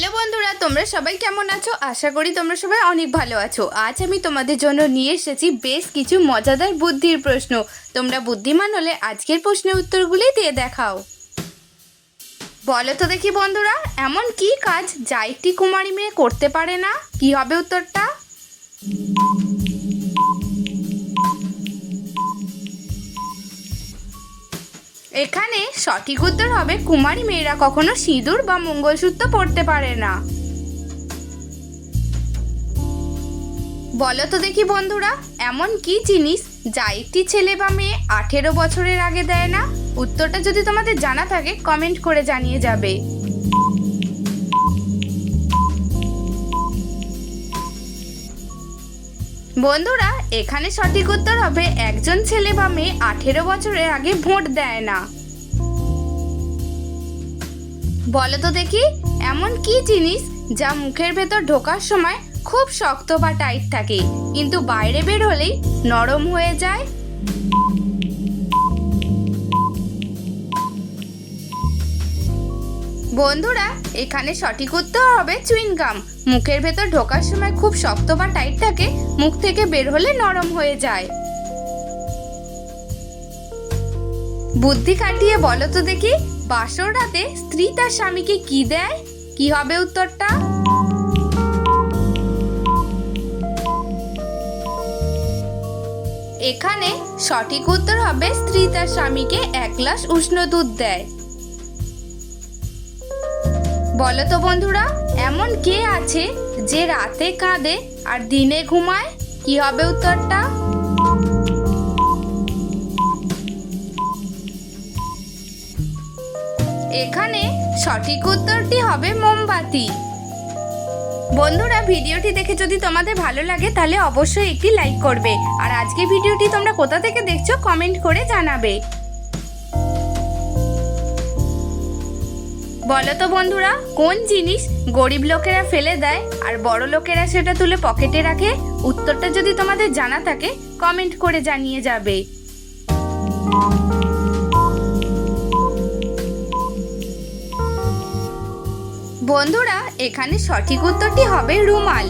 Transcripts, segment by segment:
Hello বন্ধুরা, তোমরা সবাই কেমন আছো? আশা করি তোমরা সবাই অনেক ভালো আছো। আজ আমি তোমাদের জন্য নিয়ে এসেছি বেশ কিছু মজাদার বুদ্ধির প্রশ্ন। তোমরা বুদ্ধিমান হলে আজকের প্রশ্নের উত্তরগুলি দিয়ে দেখাও। বলো তো দেখি বন্ধুরা, এমন কি কাজ যা একটি কুমারী মেয়ে করতে পারে না? কি হবে উত্তরটা? এখানে সঠিক উত্তর হবে কুমারী মেয়েরা কখনো সিঁদুর বা মঙ্গলসূত্র পরতে পারে না। বলো তো দেখি বন্ধুরা, এমন কি জিনিস যা একটি ছেলে বা মেয়ে 18 বছরের আগে দেয় না? উত্তরটা যদি তোমাদের জানা থাকে কমেন্ট করে জানিয়ে যাবে। বন্ধুরা, এখানে সঠিক উত্তর হবে একজন ছেলে বা মেয়ে 18 বছরের আগে ভোট দেয় না। বলো তো দেখি, এমন কি জিনিস যা মুখের ভেতর ঢোকার সময় খুব শক্ত বা টাইট থাকে, কিন্তু বাইরে বের হলেই নরম হয়ে যায়? বন্ধুরা, এখানে সঠিক উত্তর হবে চুইংগাম। মুখের ভেতর ঢোকার সময় খুব শক্ত বা টাইট থাকে, মুখ থেকে বের হলে নরম হয়ে যায়। বুদ্ধি খাটিয়ে বলো তো দেখি, বাসর রাতে স্ত্রী তার স্বামীকে কি দেয়? কি হবে উত্তরটা? এখানে সঠিক উত্তর হবে স্ত্রী তার স্বামীকে 1 গ্লাস উষ্ণ দুধ দেয়। বলো তো বন্ধুরা, এমন কে আছে যে রাতে কাঁদে আর দিনে ঘুমায়? কি হবে উত্তরটা? এখানে সঠিক উত্তরটি হবে মোমবাতি। বন্ধুরা, ভিডিওটি দেখে যদি তোমাদের ভালো লাগে তাহলে অবশ্যই একটি লাইক করবে। আর আজকে ভিডিওটি তোমরা কোথা থেকে দেখছো কমেন্ট করে জানাবে। বলো তো বন্ধুরা, কোন জিনিস গরিব লোকেরা ফেলে দেয় আর বড় লোকেরা সেটা তুলে পকেটে রাখে? উত্তরটা যদি তোমাদের জানা থাকে কমেন্ট করে জানিয়ে যাবে। বন্ধুরা, এখানে সঠিক উত্তরটি হবে রুমাল।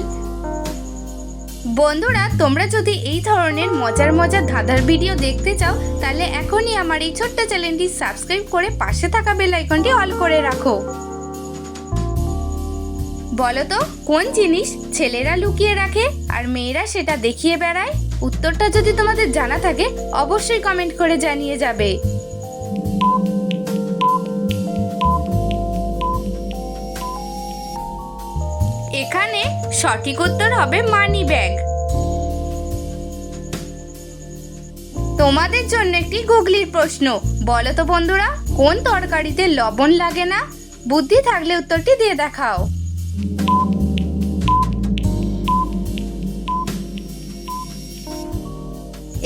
বন্ধুরা, তোমরা যদি এই ধরনের মজার মজার ধাঁধার ভিডিও দেখতে চাও তাহলে এখনই আমার এই ছোট্ট চ্যানেলটি সাবস্ক্রাইব করে পাশে থাকা বেল আইকনটি অল করে রাখো। বলো তো, কোন জিনিস ছেলেরা লুকিয়ে রাখে আর মেয়েরা সেটা দেখিয়ে বেড়ায়? উত্তরটা যদি তোমাদের জানা থাকে অবশ্যই কমেন্ট করে জানিয়ে যাবে। এখানে সঠিক উত্তর হবে মানি ব্যাগ। তোমাদের জন্য একটি গুগলির প্রশ্ন। বলো তো বন্ধুরা, কোন তরকারিতে লবণ লাগে না? বুদ্ধি থাকলে উত্তরটি দিয়ে দেখাও।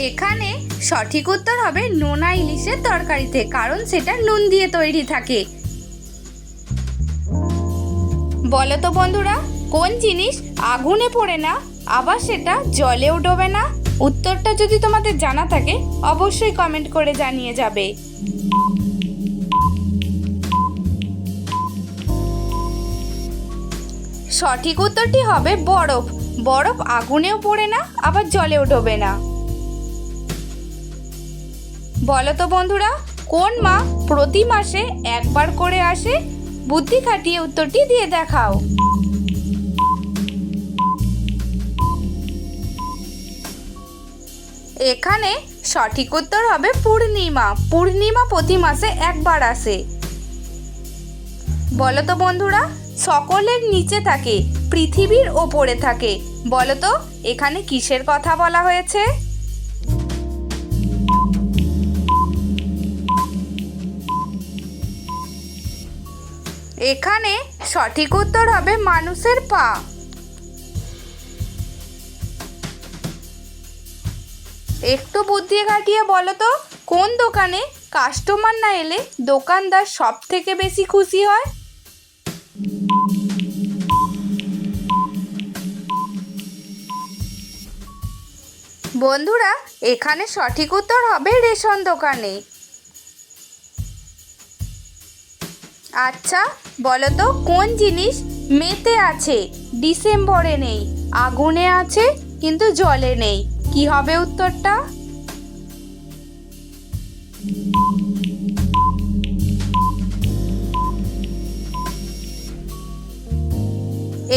এখানে সঠিক উত্তর হবে নোনা ইলিশের তরকারিতে, কারণ সেটা নুন দিয়ে তৈরি থাকে। বলো তো বন্ধুরা, কোন জিনিস আগুনে পড়ে না আবার সেটা জলেও ডোবে না? উত্তরটা যদি তোমাদের জানা থাকে অবশ্যই কমেন্ট করে জানিয়ে যাবে। সঠিক উত্তরটি হবে বরফ। বরফ আগুনেও পড়ে না আবার জলেও ডোবে না। বলো তো বন্ধুরা, কোন মা প্রতি মাসে একবার করে আসে? বুদ্ধি খাটিয়ে উত্তরটি দিয়ে দেখাও। এখানে সঠিক উত্তর হবে পূর্ণিমা। পূর্ণিমা প্রতি মাসে একবার আসে। বলো তো বন্ধুরা, সকলের নিচে থাকে পৃথিবীর ওপরে থাকে। বলো তো এখানে কিসের কথা বলা হয়েছে? এখানে সঠিক উত্তর হবে মানুষের পা। একটু বুদ্ধি খাটিয়ে বলো তো, কোন দোকানে কাস্টমার না এলে দোকানদার সব থেকে বেশি খুশি হয়? বন্ধুরা, এখানে সঠিক উত্তর হবে রেশন দোকানে। আচ্ছা, বলো তো কোন জিনিস মেতে আছে, ডিসেম্বরে নেই, আগুনে আছে কিন্তু জলে নেই, কি হবে উত্তরটা?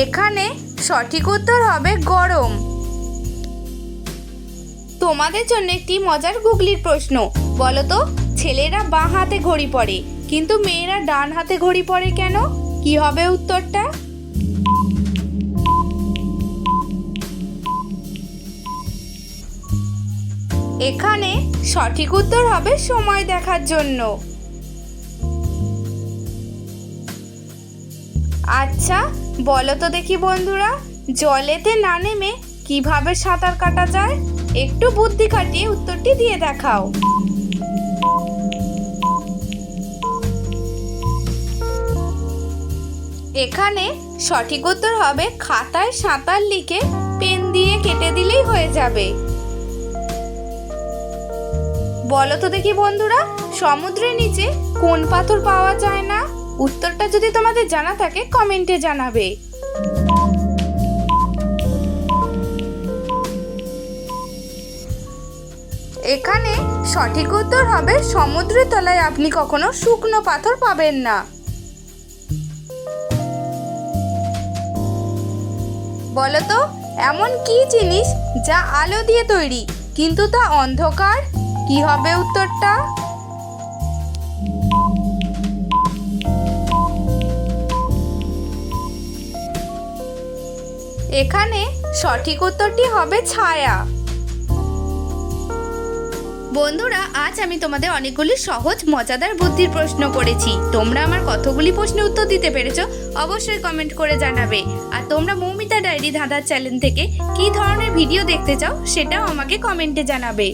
এখানে সঠিক উত্তর হবে গরম। তোমাদের জন্য একটি মজার গুগলির প্রশ্ন, বলো তো ছেলেরা বাঁ হাতে ঘড়ি পরে কিন্তু মেয়েরা ডান হাতে ঘড়ি পরে কেন? কি হবে উত্তরটা? এখানে সঠিক উত্তর হবে সময় দেখার জন্য। আচ্ছা বলো তো দেখি বন্ধুরা, জলেতে না নেমে কিভাবে সাঁতার কাটা যায়? একটু বুদ্ধি খাটিয়ে উত্তরটি দিয়ে দেখাও। এখানে সঠিক উত্তর হবে খাতায় সাঁতার লিখে পেন দিয়ে কেটে দিলেই হয়ে যাবে। বলো তো দেখি বন্ধুরা, সমুদ্রের নিচে কোন পাথর পাওয়া যায় না? উত্তরটা যদি তোমাদের জানা থাকে কমেন্টে জানাবে। এখানে সঠিক উত্তর হবে সমুদ্রের তলায় আপনি কখনো শুকনো পাথর পাবেন না। বলো তো এমন কি জিনিস যা আলো দিয়ে তৈরি কিন্তু তা অন্ধকার? কি হবে উত্তরটা? এখানে সঠিক উত্তরটি হবে ছায়া। বন্ধুরা আজ আমি তোমাদের অনেকগুলি সহজ মজাদার বুদ্ধির প্রশ্ন করেছি। তোমরা আমার কতগুলি প্রশ্নের উত্তর দিতে পেরেছো অবশ্যই কমেন্ট করে জানাবে। আর তোমরা মৌমিতা ডায়েরি ধাঁধার চ্যানেল থেকে কী ধরনের ভিডিও দেখতে চাও সেটাও আমাকে কমেন্টে জানাবে।